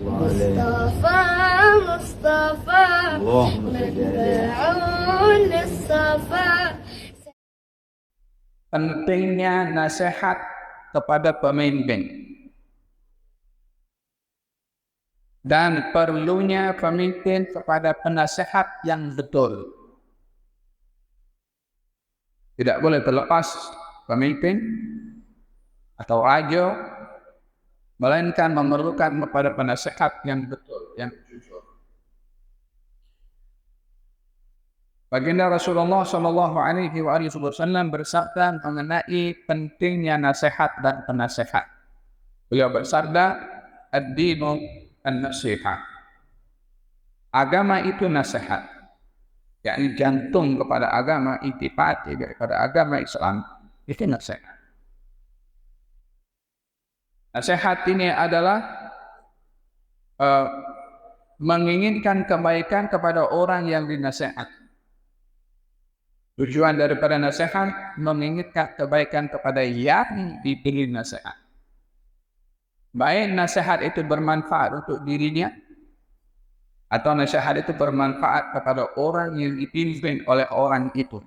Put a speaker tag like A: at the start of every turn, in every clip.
A: مصطفى مصطفى
B: اللهم صل
A: مدعون للصفا.
C: Pentingnya nasihat kepada pemimpin dan perlunya pemimpin kepada penasehat yang betul. Tidak boleh terlepas pemimpin atau raja, melainkan memerlukan kepada penasehat yang betul, yang jujur. Baginda Rasulullah Shallallahu Alaihi Wasallam bersabda mengenai pentingnya nasihat dan penasehat. Beliau bersabda, "Ad-dinu an-nasihat." Agama itu nasihat, yakni jantung kepada agama, intipati kepada agama Islam itu nasihat. Nasihat ini adalah menginginkan kebaikan kepada orang yang dinasihat. Tujuan daripada nasihat menginginkan kebaikan kepada yang diberi nasihat. Baik nasihat itu bermanfaat untuk dirinya atau nasihat itu bermanfaat kepada orang yang dipimpin oleh orang itu.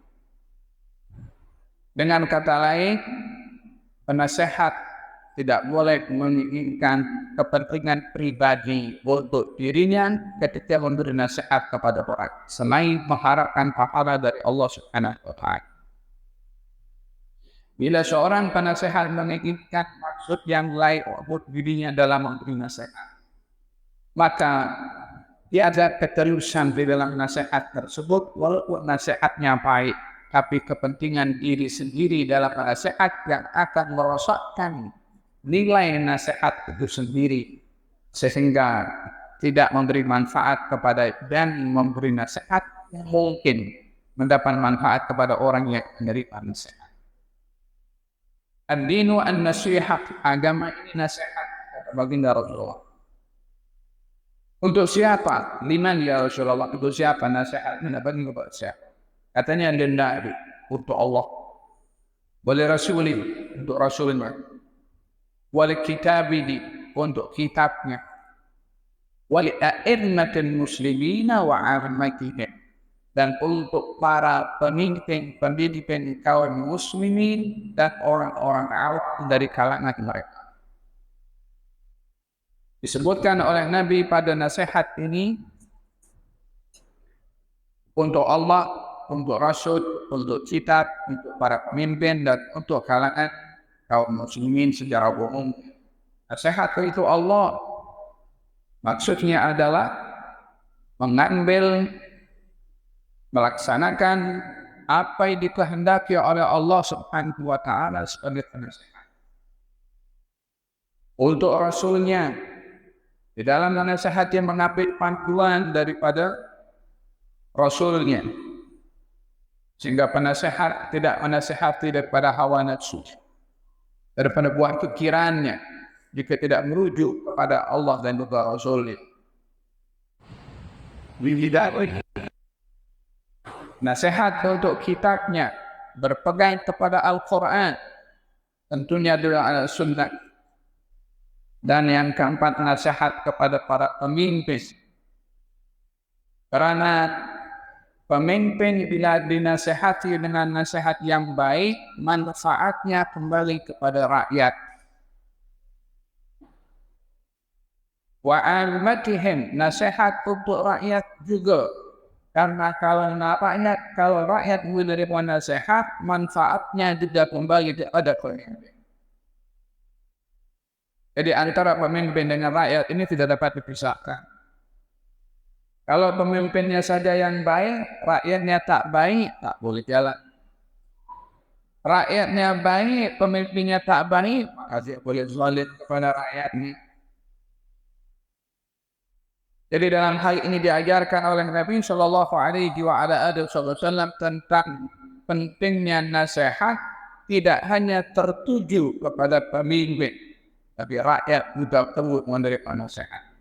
C: Dengan kata lain, penasehat tidak boleh menginginkan kepentingan pribadi untuk dirinya ketika memberi nasihat kepada orang, selain mengharapkan pahala dari Allah Subhanahu wa Ta'ala. Bila seorang penasehat menginginkan maksud yang lain untuk dirinya dalam memberi nasihat, maka tiada keterusan di dalam nasihat tersebut, walaupun nasihatnya baik, tapi kepentingan diri sendiri dalam nasihat yang akan merosakkan nilai nasihat itu sendiri, sehingga tidak memberi manfaat kepada dan memberi nasihat mungkin mendapat manfaat kepada orang yang menerima nasihat. Ad-dinu an-nasihat, agama ini nasihat, kata baginda Rasulullah. Untuk siapa? Liman ya Rasulullah? Untuk siapa nasihat? Baginda siapa? Katanya Nabi, untuk Allah. Wali Rasulin, untuk Rasulullah. Wali kitabidi, untuk kitabnya. Wali a'immatil muslimina wa armatihim, dan untuk para pemimpin kaum muslimin dan orang-orang awam dari kalangan mereka. Disebutkan oleh Nabi pada nasihat ini untuk Allah, untuk Rasul, untuk kitab, untuk para pemimpin dan untuk kalangan kaum muslimin secara umum. Nasihat itu Allah maksudnya adalah mengambil, melaksanakan apa yang dikehendaki oleh Allah Subhanahu wa Ta'ala sebagai nasihat. Untuk Rasulnya, di dalam nasihat yang mengambil panduan daripada Rasulnya, sehingga penasehat tidak menasehati daripada hawa nafsu, daripada buah pikirannya, jika tidak merujuk kepada Allah dan juga Rasulnya. Nasihat untuk kitabnya berpegang kepada Al-Quran, tentunya adalah Sunnah. Dan yang keempat, nasihat kepada para pemimpin, karena pemimpin bila dinasihati dengan nasihat yang baik, manfaatnya kembali kepada rakyat. Wa ammatihim, nasihat untuk rakyat juga. Karena kalau rakyat menerima nasihat, manfaatnya juga kembali kepada pemimpin. Jadi antara pemimpin dengan rakyat ini tidak dapat dipisahkan. Kalau pemimpinnya saja yang baik, rakyatnya tak baik, tak boleh jalan. Rakyatnya baik, pemimpinnya tak baik, maka dia boleh zalim kepada rakyatnya. Jadi dalam hal ini diajarkan oleh Nabi Shallallahu Alaihi Wasallam tentang pentingnya nasihat tidak hanya tertuju kepada pemimpin, tapi rakyat juga perlu menerima nasihat.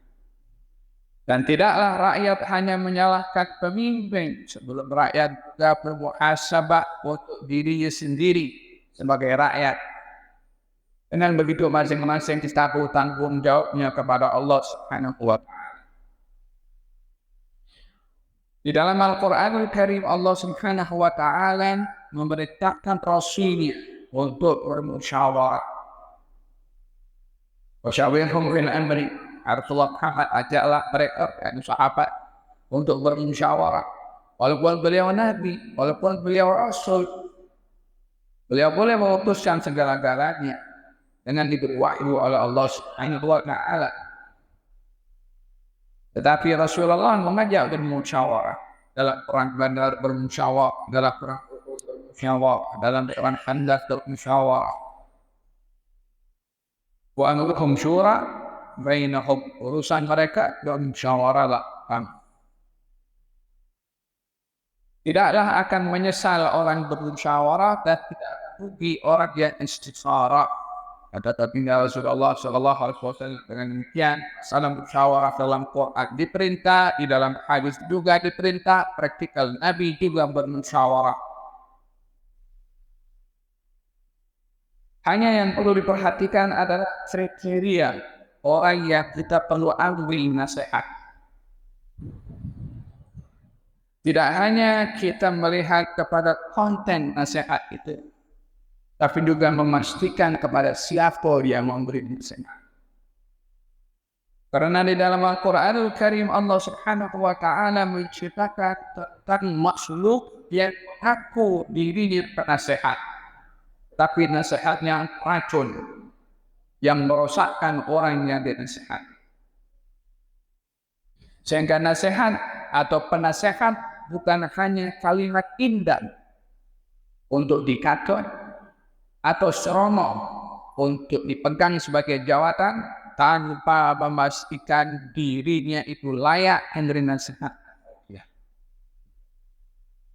C: Dan tidaklah rakyat hanya menyalahkan pemimpin, sebelum rakyat juga bermuhasabah untuk dirinya sendiri sebagai rakyat. Dengan begitu masing-masing kita tanggung jawabnya kepada Allah Subhanahu wa Ta'ala. Di dalam Al-Qur'anul Karim Allah Subhanahu wa Ta'ala memerintahkan Rasulnya untuk bermusyawarah. Wasyawirhum fil amri. Rasulullah Muhammad ajaklah mereka dan sahabat untuk bermusyawarah. Walaupun beliau nabi, walaupun beliau rasul, beliau boleh memutuskan segala-galanya dengan diberi wahyu oleh Allah Subhanahu wa Ta'ala. Tetapi Rasulullah mengajak bermusyawarah dalam perang Badar, bermusyawarah dalam perang Uhud, bermusyawarah dalam perang Khandaq, bermusyawarah. Wa amruhum syura bainahum, urusan mereka bermusyawarahlah. Tidaklah akan menyesal orang bermusyawarah dan tidak rugi orang yang istisara. Kata baginda Rasulullah sallallahu alaihi wasallam dengan demikian, salam musyawarah dalam Quran diperintah, di dalam hadis juga diperintah, praktikal Nabi juga bermusyawarah. Hanya yang perlu diperhatikan adalah kriteria orang yang kita perlu ambil nasihat. Tidak hanya kita melihat kepada konten nasihat itu, tapi juga memastikan kepada siapa yang memberi nasihat. Karena di dalam Al-Quranul Karim Allah Subhanahu wa Ta'ala menceritakan tentang makhluk yang mengaku dirinya penasihat, tapi nasihatnya racun yang merosakkan orang yang dinasihat. Sehingga nasihat atau penasehat bukan hanya kalimat indah untuk dikatakan atau seronok untuk dipegang sebagai jawatan tanpa memastikan dirinya itu layak menerima nasihat. Ya.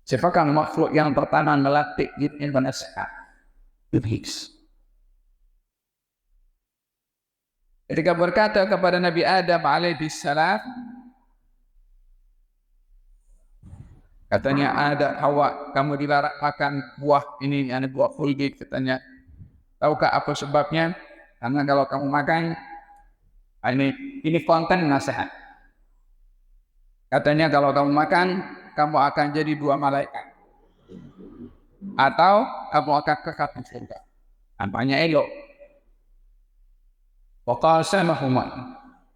C: Siapakah makhluk yang pertama melatih dirinya bernasihat? Iblis. Ketika berkata kepada Nabi Adam alaihissalam, katanya ada Hawa, kamu dilarang makan buah ini, ada buah khuldi, katanya. Tahukah apa sebabnya? Karena kalau kamu makan, ini konten nasihat. Katanya kalau kamu makan, kamu akan jadi dua malaikat. Atau kamu akan kekal di surga. Nampaknya elok. Waqasamahuma.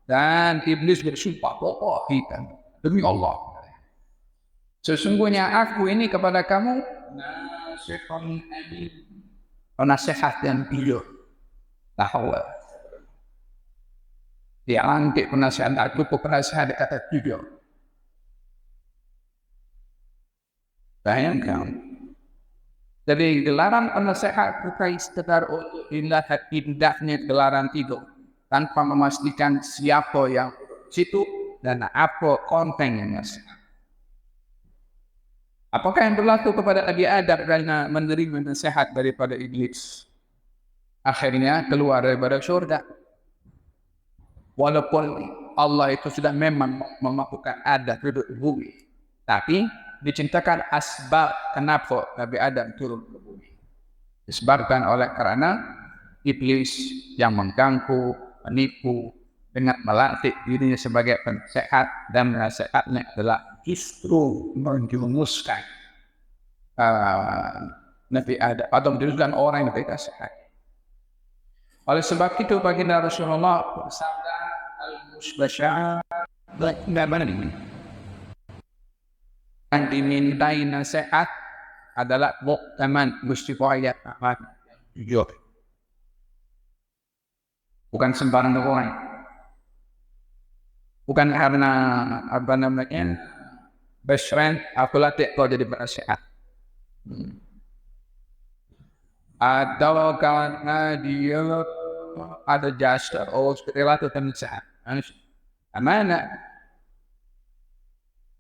C: Dan iblis bersumpah, kita demi Allah, sesungguhnya aku ini kepada kamu nasihat yang jujur. Tahu. Dia angkat penasihat aku, penasihat kata jujur. Bayangkan. Jadi gelaran penasehat bukan sekedar untuk melihat indahnya gelaran itu, tanpa memastikan siapa yang situ dan apa konten yang nasihat. Apakah yang berlaku kepada Nabi Adam karena menerima nasihat daripada iblis? Akhirnya keluar daripada syurga. Walaupun Allah itu sudah memang memampukan Adam duduk di bumi, tapi diceritakan asbab kenapa Nabi Adam turun ke bumi. Disebabkan oleh karena iblis yang mengganggu, menipu dengan melatih dirinya sebagai penasehat, dan nasihatnya adalah justru menjurumuskan Nabi Adam atau menjadikan orang yang nasihat. Oleh sebab itu baginda Rasulullah bersabda, al-musbashar yang dimintai nasihat adalah mu'taman, mustiqayat, jujur. Bukan sembarang orang. Bukan karena best friend, aku latih kau jadi penasihat. Atau karena dia ada jasa, relatif penasihat. Amanah.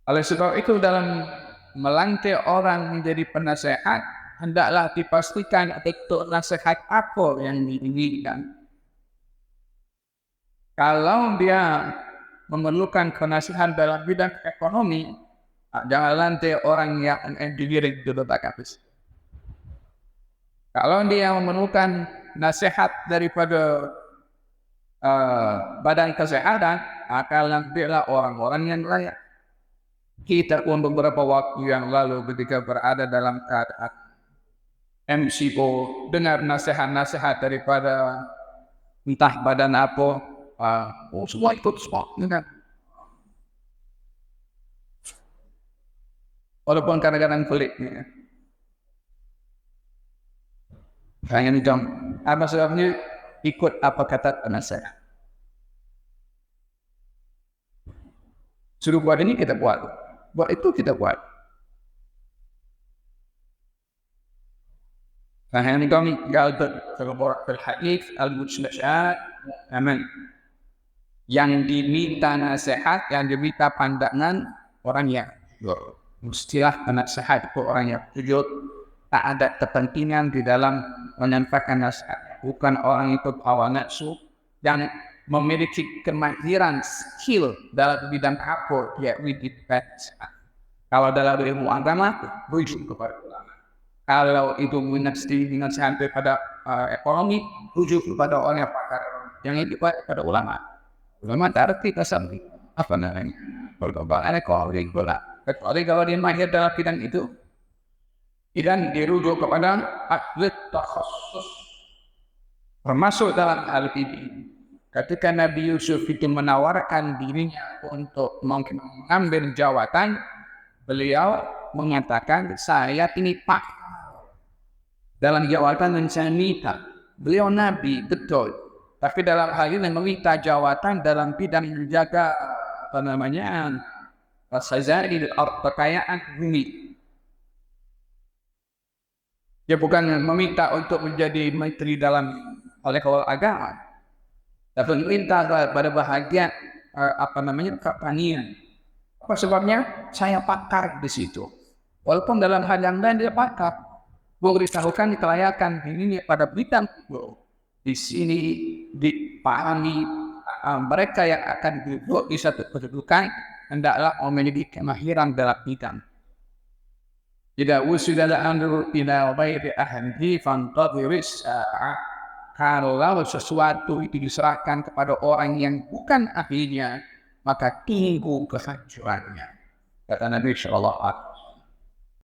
C: Oleh sebab itu dalam melantik orang menjadi penasehat, hendaklah dipastikan itu nasihat apa yang diinginkan. Kalau dia memerlukan penasihat dalam bidang ekonomi, jangan lantik orang yang engineering dulu tak habis. Kalau dia memerlukan nasihat daripada badan kesehatan akan bela orang-orang yang layak. Kita pun beberapa waktu yang lalu ketika berada dalam keadaan MCO, dengar nasihat-nasihat daripada entah badan apa, semua ikut semua, kan? Walaupun kadang-kadang pelik, ya. Hanya jam, apa sebabnya ikut apa kata nasihat. Suruh buat ini kita buat itu kita buat. Hanya kami galbat terborak berhadis al-mujlashat, aman. Yang diminta nasihat, yang diminta pandangan orang yang mestilah nasihat ke orang yang jujur. Tak ada kepentingan di dalam menyampaikan nasihat. Bukan orang itu hawa nafsu yang memiliki kemahiran skill dalam bidang apa dia wujudkan. Kalau dalam ilmu agama, rujuk kepada ulama. Kalau itu dengan sampai pada ekonomi, rujuk kepada orang yang pakar. Yang itu pada ulama. Ulama tak arti kasar apa namanya? Perkembangan ekonomi pula. Kecuali kalau dia mahir dalam bidang itu. Dan dirujuk kepada ahli takhasus. Termasuk dalam hal ini, ketika Nabi Yusuf itu menawarkan dirinya untuk mengambil jawatan, beliau mengatakan, saya ini pak dalam jawatan yang saya minta. Beliau Nabi, betul. Tapi dalam hal ini meminta jawatan dalam bidang menjaga kekayaan bumi. Dia bukan meminta untuk menjadi menteri dalam oleh agama, tapi meminta pada bahagian pertanian. Apa sebabnya? Saya pakar di situ. Walaupun dalam hal yang lain dia pakar, memberitahukan kelayakan ini pada bidang di sini dipahami mereka yang akan duduk di satu kedudukan hendaklah memiliki kemahiran dalam bidang. Jika wusida al-amru ila ghairi ahlihi fantadhiris sa'ah. Kalau sesuatu itu diserahkan kepada orang yang bukan ahlinya, maka tunggu kehancurannya. Kata Nabi sallallahu alaihi wasallam.